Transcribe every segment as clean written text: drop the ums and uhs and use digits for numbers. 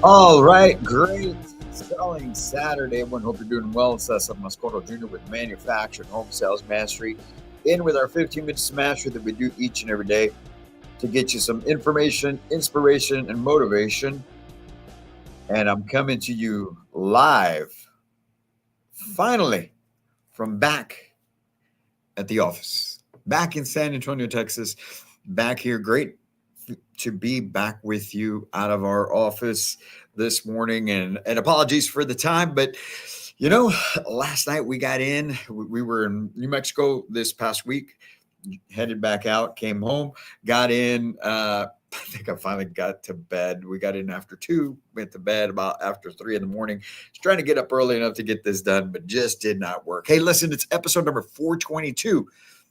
All right, great selling Saturday. Everyone, hope you're doing well. It's Cesar Mascoro Jr. with Manufactured Home Sales Mastery. In with our 15 minutes of mastery that we do each and every day to get you some information, inspiration, and motivation. And I'm coming to you live, finally, from back at the office, back in San Antonio, Texas, back here. Great to be back with you out of our office this morning. And apologies for the time, but you know, last night we got in. We were in New Mexico this past week, headed back out, came home, got in. I think I finally got to bed. We got in after 2, went to bed about after 3 in the morning. Was trying to get up early enough to get this done, but just did not work. Hey, listen, it's episode number 422,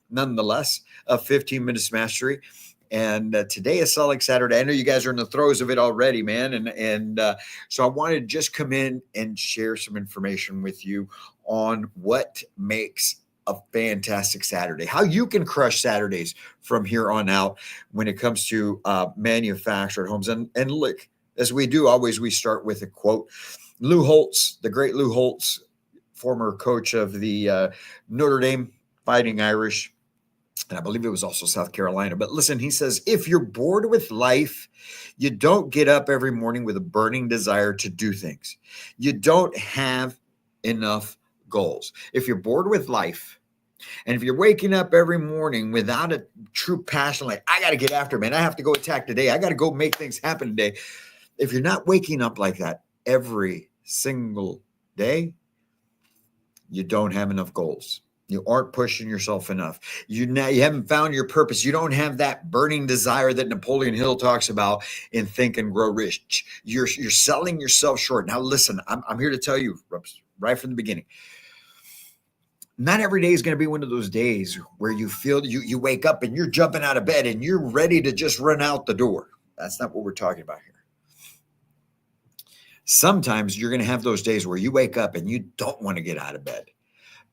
nonetheless, of 15 Minutes Mastery. And today is Selling Saturday. I know you guys are in the throes of it already, man. And so I wanted to just come in and share some information with you on what makes a fantastic Saturday, how you can crush Saturdays from here on out when it comes to manufactured homes. And look, as we do always, we start with a quote. Lou Holtz, the great Lou Holtz, former coach of the Notre Dame Fighting Irish, and I believe it was also South Carolina. But listen, he says, if you're bored with life, you don't get up every morning with a burning desire to do things. You don't have enough goals. If you're bored with life, and if you're waking up every morning without a true passion, like, I got to get after it, man, I have to go attack today, I got to go make things happen today. If you're not waking up like that every single day, you don't have enough goals. You aren't pushing yourself enough. You haven't found your purpose. You don't have that burning desire that Napoleon Hill talks about in Think and Grow Rich. You're selling yourself short. Now, listen, I'm here to tell you right from the beginning. Not every day is going to be one of those days where you feel you wake up and you're jumping out of bed and you're ready to just run out the door. That's not what we're talking about here. Sometimes you're going to have those days where you wake up and you don't want to get out of bed,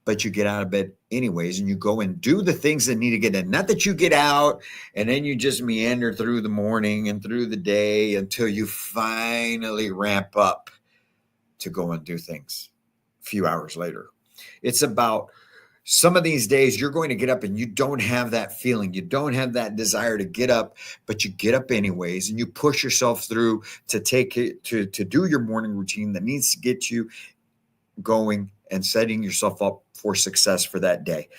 but you get out of bed anyways, and you go and do the things that need to get done. Not that you get out and then you just meander through the morning and through the day until you finally ramp up to go and do things a few hours later. It's about some of these days you're going to get up and you don't have that feeling. You don't have that desire to get up, but you get up anyways, and you push yourself through to take it to do your morning routine that needs to get you going and setting yourself up for success for that day.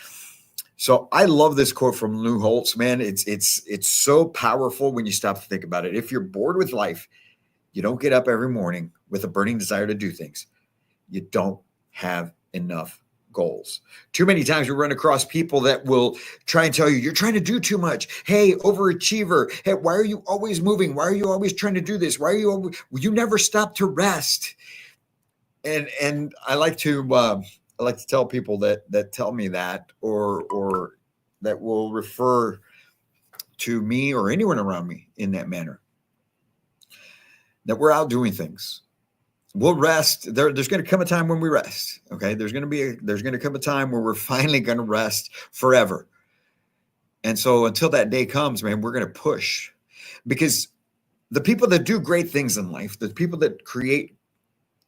So I love this quote from Lou Holtz, man. It's so powerful when you stop to think about it. If you're bored with life, you don't get up every morning with a burning desire to do things. You don't have enough goals. Too many times we run across people that will try and tell you, you're trying to do too much. Hey, overachiever. Hey, why are you always moving? Why are you always trying to do this? Why are you always, you never stop to rest? And I like to tell people that tell me that or that will refer to me or anyone around me in that manner, that we're out doing things. We'll rest. There's going to come a time when we rest. Okay. There's going to come a time where we're finally going to rest forever. And so until that day comes, man, we're going to push, because the people that do great things in life, the people that create,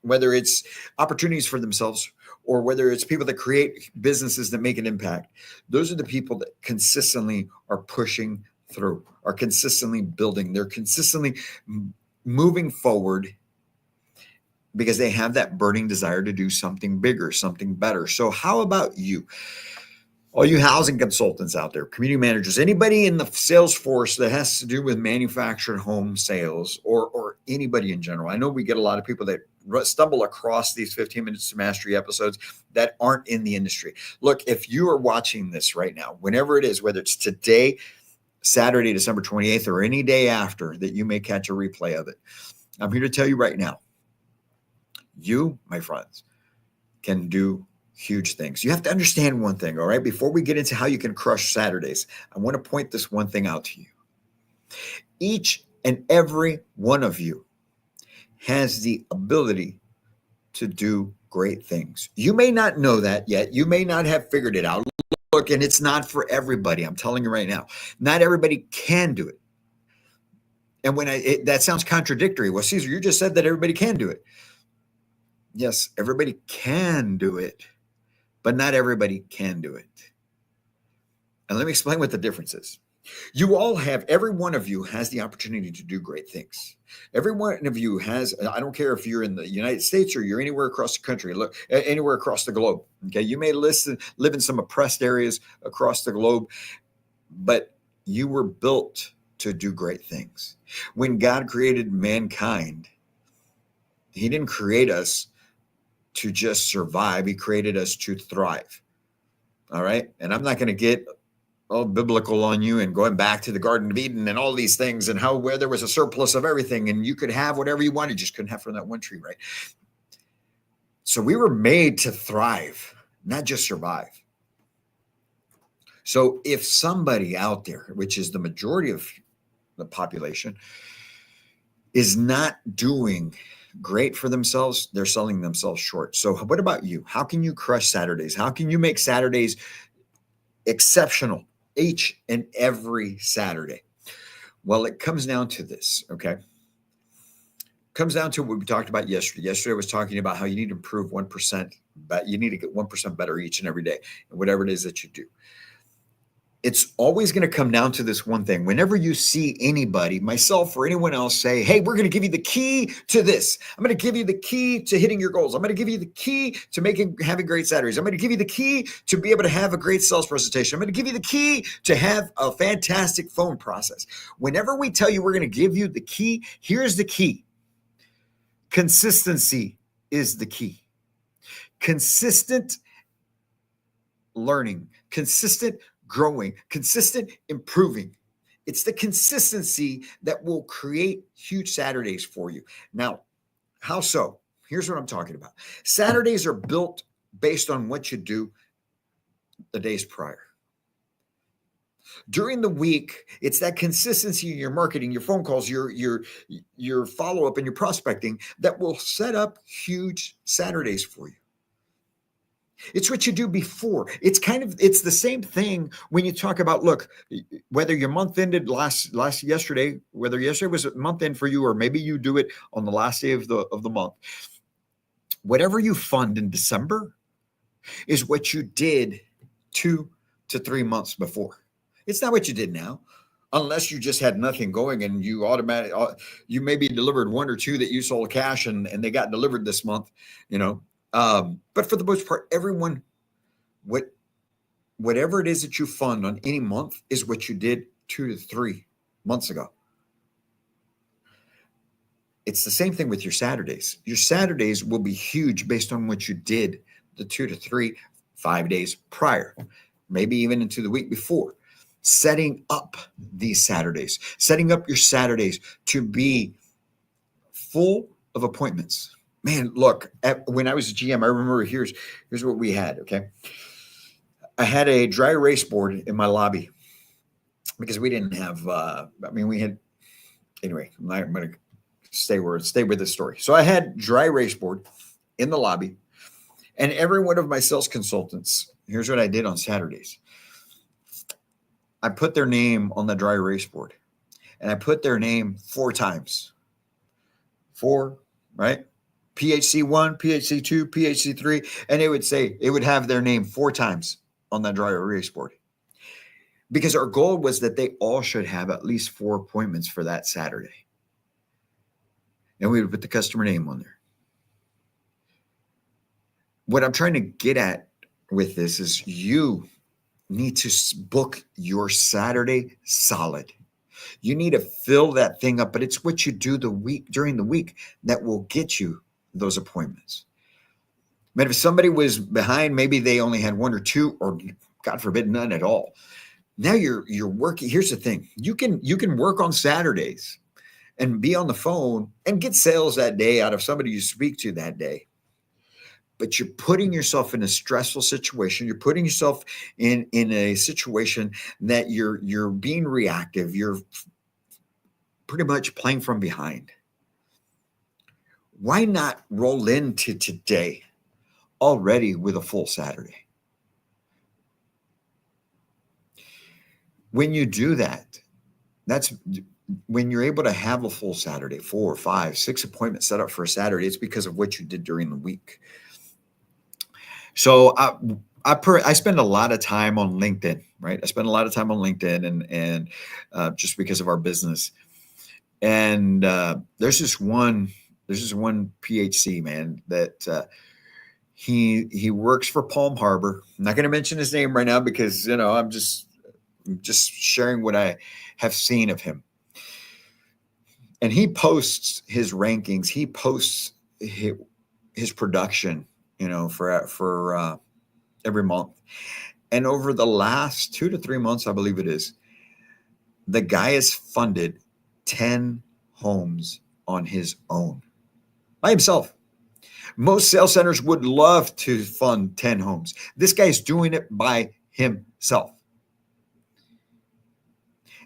whether it's opportunities for themselves or whether it's people that create businesses that make an impact, those are the people that consistently are pushing through, are consistently building. They're consistently moving forward because they have that burning desire to do something bigger, something better. So how about you? All you housing consultants out there, community managers, anybody in the sales force that has to do with manufactured home sales, or anybody in general. I know we get a lot of people that stumble across these 15 Minutes to Mastery episodes that aren't in the industry. Look, if you are watching this right now, whenever it is, whether it's today, Saturday, December 28th, or any day after that you may catch a replay of it, I'm here to tell you right now, you, my friends, can do huge things. You have to understand one thing, all right? Before we get into how you can crush Saturdays, I want to point this one thing out to you. Each and every one of you has the ability to do great things. You may not know that yet. You may not have figured it out. Look, and it's not for everybody. I'm telling you right now, not everybody can do it. And that sounds contradictory. Well, Caesar, you just said that everybody can do it. Yes, everybody can do it, but not everybody can do it. And let me explain what the difference is. Every one of you has the opportunity to do great things. Every one of you has, I don't care if you're in the United States or you're anywhere across the country, look, anywhere across the globe. Okay. You may live in some oppressed areas across the globe, but you were built to do great things. When God created mankind, He didn't create us to just survive, He created us to thrive. All right. And I'm not going to get all biblical on you and going back to the Garden of Eden and all these things and how where there was a surplus of everything and you could have whatever you wanted, just couldn't have from that one tree, right? So we were made to thrive, not just survive. So if somebody out there, which is the majority of the population, is not doing great for themselves, they're selling themselves short. So what about you? How can you crush Saturdays? How can you make Saturdays exceptional each and every Saturday? Well, it comes down to this, okay? It comes down to what we talked about yesterday. Yesterday I was talking about how you need to improve 1%, but you need to get 1% better each and every day, whatever it is that you do. It's always going to come down to this one thing. Whenever you see anybody, myself or anyone else, say, hey, we're going to give you the key to this. I'm going to give you the key to hitting your goals. I'm going to give you the key to having great Saturdays. I'm going to give you the key to be able to have a great sales presentation. I'm going to give you the key to have a fantastic phone process. Whenever we tell you we're going to give you the key, here's the key. Consistency is the key. Consistent learning, consistent growing, consistent improving. It's the consistency that will create huge Saturdays for you. Now, how so? Here's what I'm talking about. Saturdays are built based on what you do the days prior. During the week, it's that consistency in your marketing, your phone calls, your follow-up and your prospecting that will set up huge Saturdays for you. It's what you do before. It's the same thing when you talk about, look, whether your month ended yesterday, whether yesterday was a month end for you, or maybe you do it on the last day of the month. Whatever you fund in December is what you did 2 to 3 months before. It's not what you did now, unless you just had nothing going and you maybe delivered 1 or 2 that you sold cash and they got delivered this month, but for the most part, everyone, whatever it is that you fund on any month is what you did 2 to 3 months ago. It's the same thing with your Saturdays. Your Saturdays will be huge based on what you did the 2 to 3, 5 days prior, maybe even into the week before. Setting up these Saturdays, setting up your Saturdays to be full of appointments. Man, look, when I was a GM, I remember here's what we had, okay? I had a dry erase board in my lobby because we didn't have, anyway, I'm going to stay with this story. So I had dry erase board in the lobby, and every one of my sales consultants, here's what I did on Saturdays. I put their name on the dry erase board, and I put their name 4 times. 4, right? PHC 1, PHC 2, PHC 3, and it would have their name 4 times on that dry erase board. Because our goal was that they all should have at least 4 appointments for that Saturday. And we would put the customer name on there. What I'm trying to get at with this is you need to book your Saturday solid. You need to fill that thing up, but it's what you do during the week that will get you those appointments. But if somebody was behind, maybe they only had 1 or 2, or God forbid, none at all. Now you're working. Here's the thing. You can work on Saturdays and be on the phone and get sales that day out of somebody you speak to that day. But you're putting yourself in a stressful situation. You're putting yourself in a situation that you're being reactive. You're pretty much playing from behind. Why not roll into today already with a full Saturday? When you do that, when you're able to have a full Saturday, 4, 5, 6 appointments set up for a Saturday, it's because of what you did during the week. So I spend a lot of time on LinkedIn, right? I spend a lot of time on LinkedIn and just because of our business. And there's this one PHC man that he works for Palm Harbor. I'm not going to mention his name right now because I'm just sharing what I have seen of him. And he posts his rankings. He posts his production, for every month. And over the last 2 to 3 months, I believe it is, the guy has funded 10 homes on his own by himself. Most sales centers would love to fund 10 homes. This guy's doing it by himself.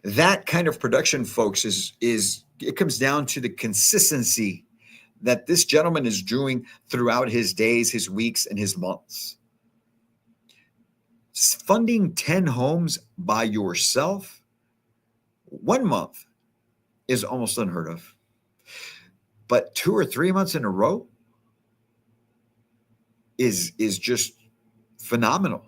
That kind of production, folks, is it comes down to the consistency that this gentleman is doing throughout his days, his weeks, and his months. Funding 10 homes by yourself 1 month is almost unheard of. But 2 or 3 months in a row is just phenomenal.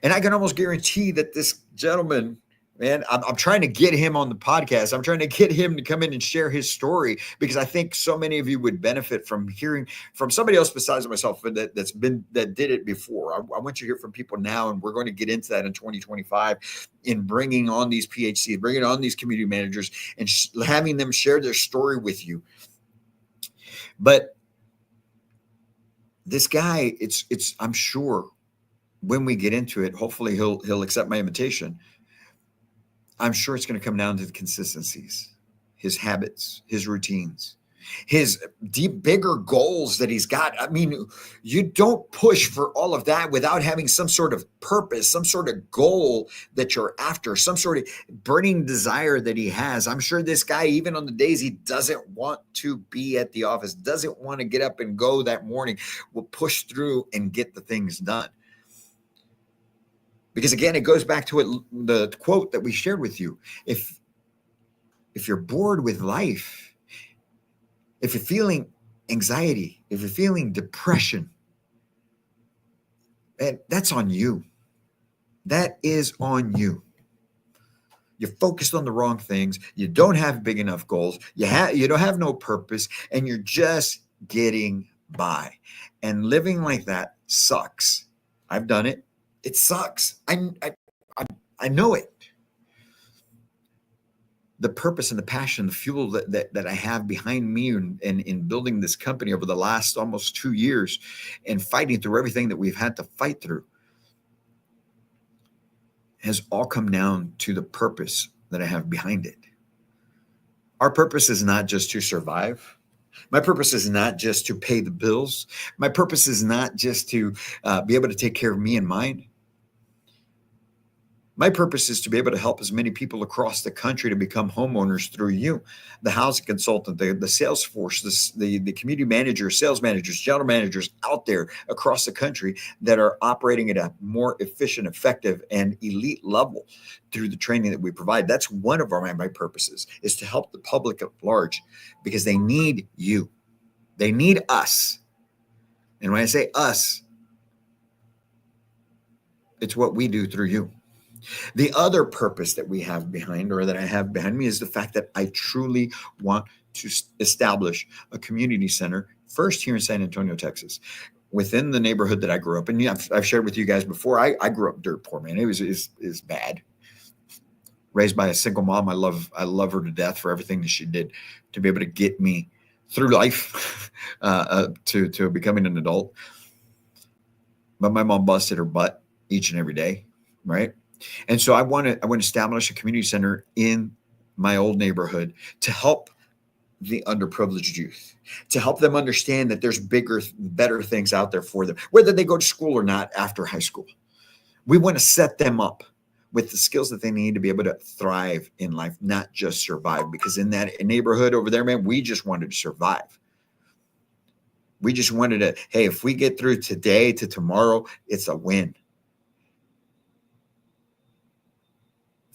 And I can almost guarantee that this gentleman, man, I'm trying to get him on the podcast. I'm trying to get him to come in and share his story because I think so many of you would benefit from hearing from somebody else besides myself that did it before. I want you to hear from people now, and we're going to get into that in 2025 in bringing on these PHCs, bringing on these community managers, and having them share their story with you. But this guy, it's I'm sure when we get into it, hopefully he'll accept my invitation. I'm sure it's going to come down to the consistencies, his habits, his routines, his bigger goals that he's got. I mean, you don't push for all of that without having some sort of purpose, some sort of goal that you're after, some sort of burning desire that he has. I'm sure this guy, even on the days he doesn't want to be at the office, doesn't want to get up and go that morning, will push through and get the things done. Because again, it goes back to the quote that we shared with you. If you're bored with life, if you're feeling anxiety, if you're feeling depression, man, that's on you. That is on you. You're focused on the wrong things. You don't have big enough goals. You don't have no purpose, and you're just getting by. And living like that sucks. I've done it. It sucks. I know it. The purpose and the passion, the fuel that I have behind me and in building this company over the last almost 2 years and fighting through everything that we've had to fight through has all come down to the purpose that I have behind it. Our purpose is not just to survive. My purpose is not just to pay the bills. My purpose is not just to be able to take care of me and mine. My purpose is to be able to help as many people across the country to become homeowners through you, the housing consultant, the sales force, the community managers, sales managers, general managers out there across the country that are operating at a more efficient, effective, and elite level through the training that we provide. That's one of my purposes, is to help the public at large because they need you. They need us. And when I say us, it's what we do through you. The other purpose that we have behind, or that I have behind me, is the fact that I truly want to establish a community center first here in San Antonio, Texas, within the neighborhood that I grew up in. I've shared with you guys before. I grew up dirt poor, man. It was bad. Raised by a single mom. I love her to death for everything that she did to be able to get me through life to becoming an adult. But my mom busted her butt each and every day, right? And so I want to establish a community center in my old neighborhood to help the underprivileged youth, to help them understand that there's bigger, better things out there for them, whether they go to school or not after high school. We want to set them up with the skills that they need to be able to thrive in life, not just survive. Because in that neighborhood over there, man, we just wanted to survive. We just wanted to, hey, if we get through today to tomorrow, it's a win.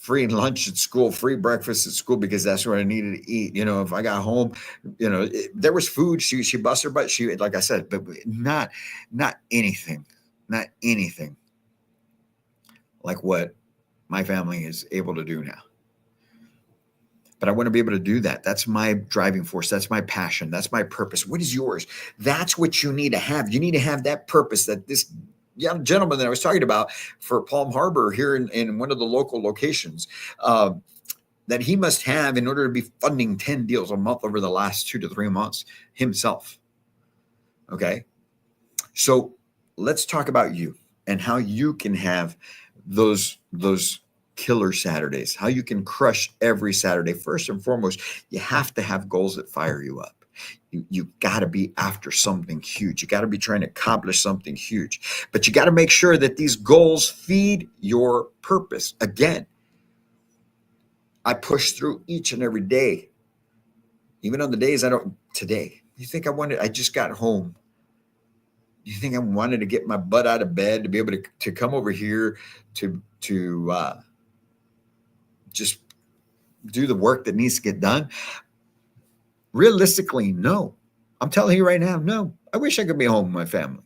free lunch at school, free breakfast at school because that's what I needed to eat. If I got home, there was food. She busted her butt. She, like I said, but not anything, not anything like what my family is able to do now. But I want to be able to do that. That's my driving force. That's my passion. That's my purpose. What is yours? That's what you need to have. You need to have that purpose that this young gentleman that I was talking about for Palm Harbor here in one of the local locations, that he must have in order to be funding 10 deals a month over the last 2 to 3 months himself. Okay. So let's talk about you and how you can have those killer Saturdays, how you can crush every Saturday. First and foremost, you have to have goals that fire you up. You got to be after something huge. You got to be trying to accomplish something huge, but you got to make sure that these goals feed your purpose. Again, I push through each and every day, even on the days today, you think I just got home. You think I wanted to get my butt out of bed to be able to come over here to just do the work that needs to get done? Realistically, no. I'm telling you right now, no. I wish I could be home with my family.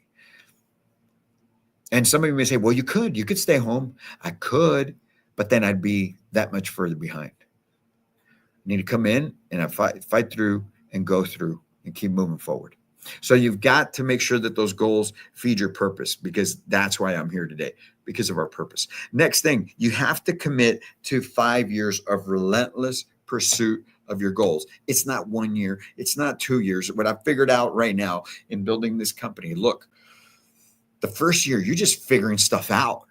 And some of you may say, well, you could stay home. I could, but then I'd be that much further behind. I need to come in and I fight through and go through and keep moving forward. So you've got to make sure that those goals feed your purpose, because that's why I'm here today, because of our purpose. Next thing, you have to commit to 5 years of relentless pursuit of your goals. It's not 1 year. It's not 2 years. What I've figured out right now in building this company, look, the first year, you're just figuring stuff out.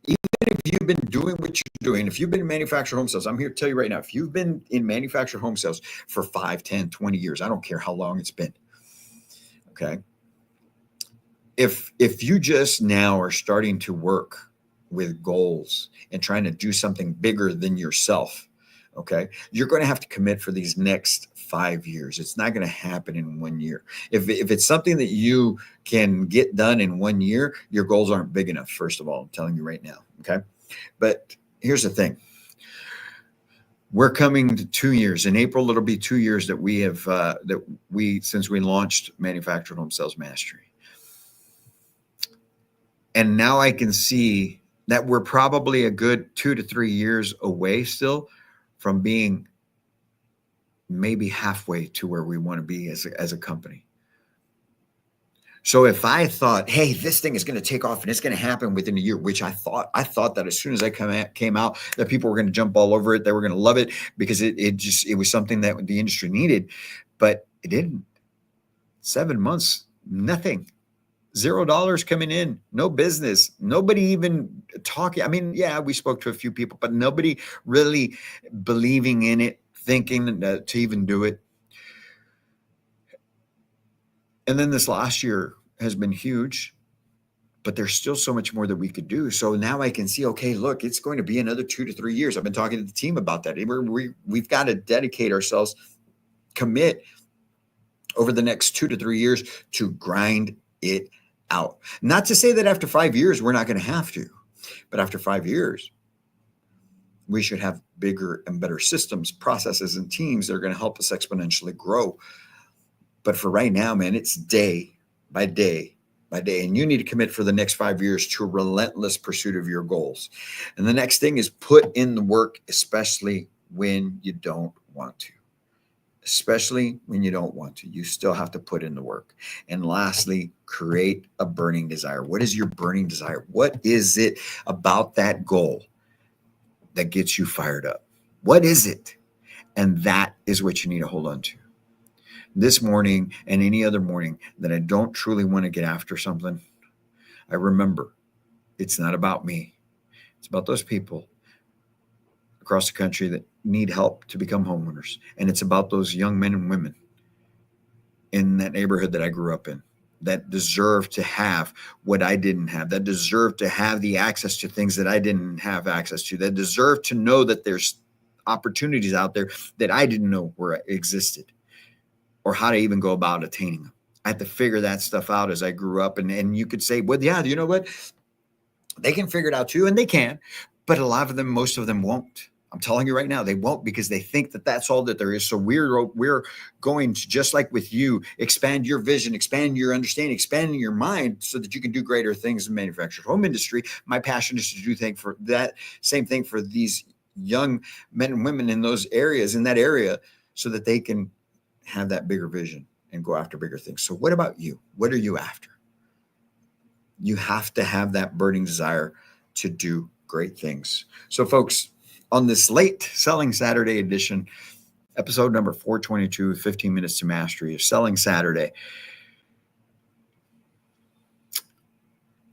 Even if you've been doing what you're doing, if you've been in manufactured home sales, I'm here to tell you right now, if you've been in manufactured home sales for 5, 10, 20 years, I don't care how long it's been. Okay. If you just now are starting to work with goals and trying to do something bigger than yourself, okay, you're going to have to commit for these next 5 years. It's not going to happen in 1 year. If it's something that you can get done in 1 year, your goals aren't big enough. First of all, I'm telling you right now. Okay. But here's the thing. We're coming to 2 years. In April, it'll be 2 years that we have, since we launched Manufactured Home Sales Mastery. And now I can see that we're probably a good 2 to 3 years away still from being maybe halfway to where we want to be as a company. So if I thought, hey, this thing is going to take off and it's going to happen within a year, which I thought that as soon as I came out, that people were going to jump all over it, they were going to love it, because it was something that the industry needed, but it didn't. 7 months, nothing. $0 coming in, no business, nobody even talking. I mean, yeah, we spoke to a few people, but nobody really believing in it, thinking to even do it. And then this last year has been huge, but there's still so much more that we could do. So now I can see, okay, look, it's going to be another 2 to 3 years. I've been talking to the team about that. We've got to dedicate ourselves, commit over the next 2 to 3 years to grind it out. Not to say that after 5 years, we're not going to have to, but after 5 years, we should have bigger and better systems, processes, and teams that are going to help us exponentially grow. But for right now, man, it's day by day by day. And you need to commit for the next 5 years to a relentless pursuit of your goals. And the next thing is put in the work, especially when you don't want to. Especially when you don't want to. You still have to put in the work. And lastly, create a burning desire. What is your burning desire? What is it about that goal that gets you fired up? What is it? And that is what you need to hold on to. This morning and any other morning that I don't truly want to get after something, I remember it's not about me. It's about those people across the country that need help to become homeowners. And it's about those young men and women in that neighborhood that I grew up in that deserve to have what I didn't have, that deserve to have the access to things that I didn't have access to, that deserve to know that there's opportunities out there that I didn't know were existed, or how to even go about attaining them. I had to figure that stuff out as I grew up. And you could say, well, yeah, you know what? They can figure it out too, and they can. But a lot of them, most of them won't. I'm telling you right now, they won't, because they think that that's all that there is. So we're going to, just like with you, expand your vision, expand your understanding, expanding your mind so that you can do greater things in the manufactured home industry. My passion is to do things for that same thing for these young men and women in those areas, in that area, so that they can have that bigger vision and go after bigger things. So what about you? What are you after? You have to have that burning desire to do great things. So folks, on this late Selling Saturday edition, episode number 422, 15 Minutes to Mastery of Selling Saturday,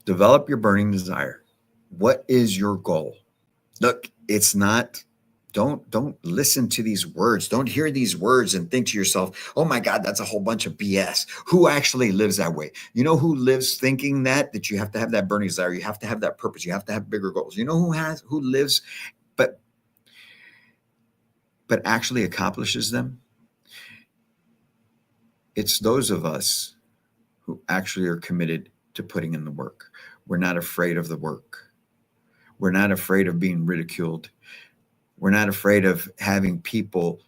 develop your burning desire. What is your goal? Look, it's not, don't listen to these words. Don't hear these words and think to yourself, oh my God, that's a whole bunch of BS. Who actually lives that way? You know who lives thinking that you have to have that burning desire, you have to have that purpose, you have to have bigger goals. You know who lives but actually accomplishes them? It's those of us who actually are committed to putting in the work. We're not afraid of the work. We're not afraid of being ridiculed. We're not afraid of having people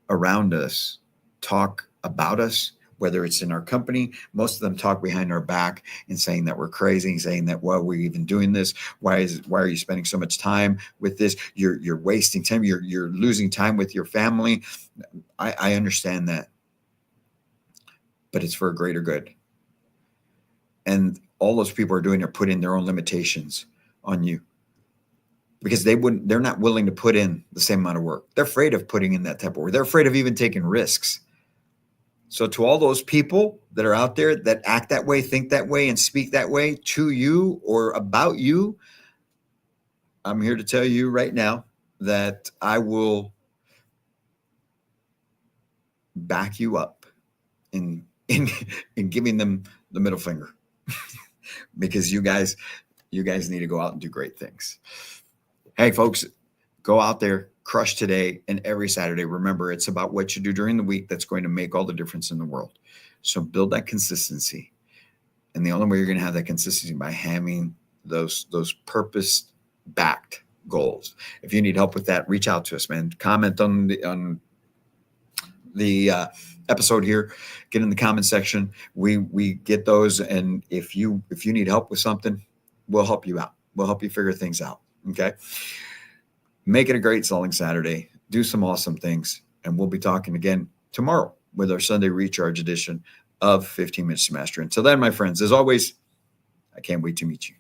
around us talk about us, whether it's in our company. Most of them talk behind our back and saying that we're crazy, saying that, well, we're even doing this. Why are you spending so much time with this? You're wasting time. You're losing time with your family. I understand that, but it's for a greater good. And all those people are doing are putting their own limitations on you, because they're not willing to put in the same amount of work. They're afraid of putting in that type of work. They're afraid of even taking risks. So to all those people that are out there that act that way, think that way, and speak that way to you or about you, I'm here to tell you right now that I will back you up in giving them the middle finger because you guys need to go out and do great things. Hey, folks, go out there, crush today and every Saturday. Remember, it's about what you do during the week that's going to make all the difference in the world. So build that consistency. And the only way you're going to have that consistency by having those purpose-backed goals. If you need help with that, reach out to us, man. Comment on the episode here. Get in the comment section. We get those, and if you need help with something, we'll help you out. We'll help you figure things out. Okay. Make it a great Selling Saturday. Do some awesome things. And we'll be talking again tomorrow with our Sunday Recharge edition of 15 Minutes to Mastery. Until then, my friends, as always, I can't wait to meet you.